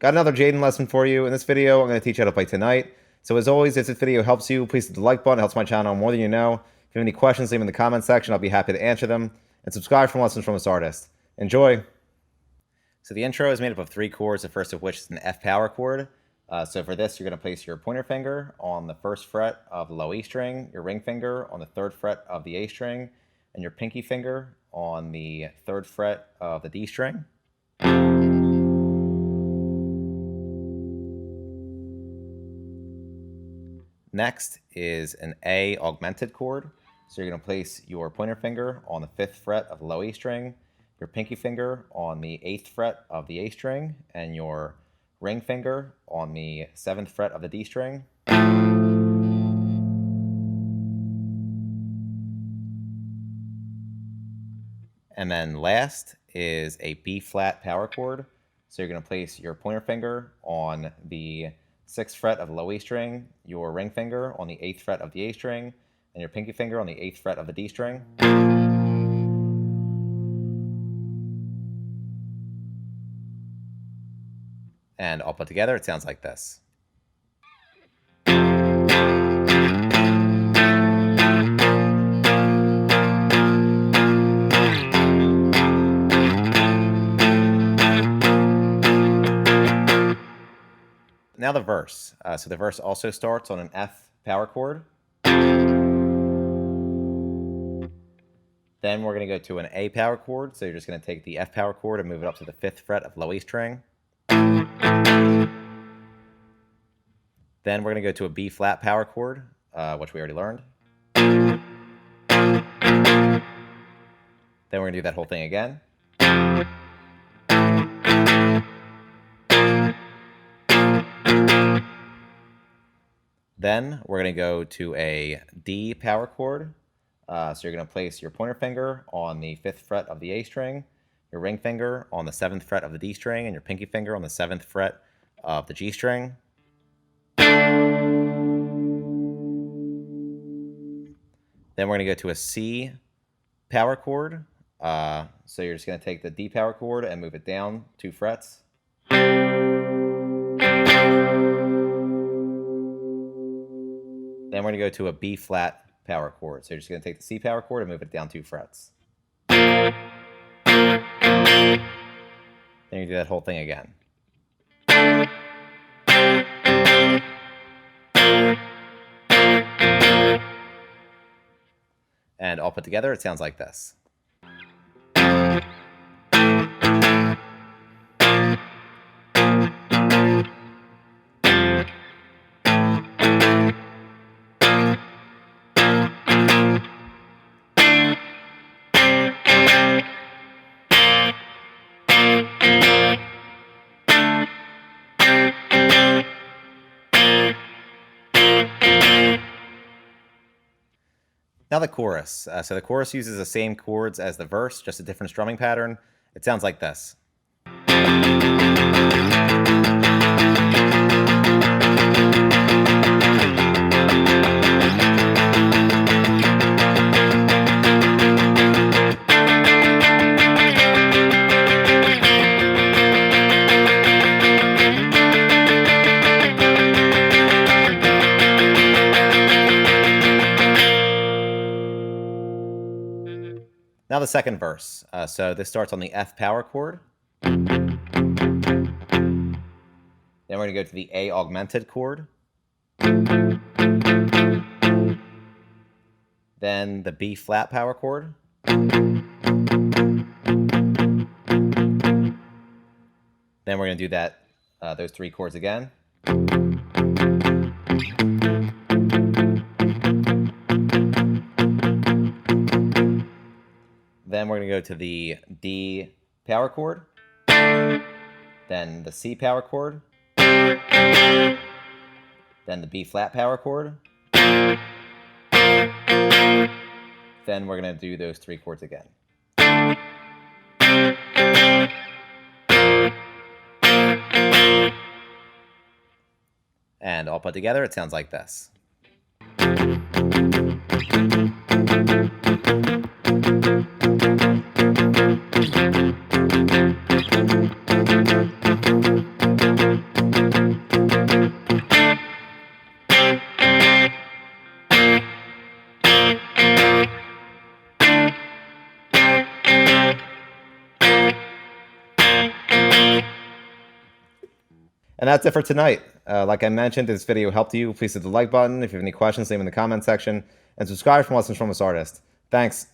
Got another jxdn lesson for you. In this video, I'm going to teach you how to play Tonight. So as always, if this video helps you, please hit the like button. It helps my channel more than you know. If you have any questions, leave them in the comment section. I'll be happy to answer them. And subscribe for lessons from this artist. Enjoy! So the intro is made up of 3 chords, the first of which is an F power chord. So for this, you're going to place your pointer finger on the 1st fret of the low E string, your ring finger on the 3rd fret of the A string, and your pinky finger on the 3rd fret of the D string. Next is an A augmented chord. So you're going to place your pointer finger on the 5th fret of the low E string, your pinky finger on the 8th fret of the A string, and your ring finger on the 7th fret of the D string. And then last is a B flat power chord. So you're going to place your pointer finger on the 6th fret of the low E string, your ring finger on the 8th fret of the A string, and your pinky finger on the 8th fret of the D string. And all put together, it sounds like this. Now the verse. So the verse also starts on an F power chord. Then we're going to go to an A power chord. So you're just going to take the F power chord and move it up to the 5th fret of low E string. Then we're going to go to a B flat power chord, which we already learned. Then we're going to do that whole thing again. Then we're going to go to a D power chord. So you're going to place your pointer finger on the 5th fret of the A string, your ring finger on the 7th fret of the D string, and your pinky finger on the 7th fret of the G string. Then we're going to go to a C power chord. So you're just going to take the D power chord and move it down 2 frets. Then we're going to go to a B flat power chord. So you're just going to take the C power chord and move it down 2 frets. Then you do that whole thing again. And all put together, it sounds like this. Now the chorus. So the chorus uses the same chords as the verse, just a different strumming pattern. It sounds like this. Now the second verse. So this starts on the F power chord. Then we're going to go to the A augmented chord. Then the B flat power chord. Then we're going to do that those 3 chords again. Then we're going to go to the D power chord, then the C power chord, then the B flat power chord, then we're going to do those 3 chords again. And all put together, it sounds like this. And that's it for tonight. Like I mentioned, if this video helped you, please hit the like button. If you have any questions, leave them in the comment section. And subscribe for lessons from this artist. Thanks.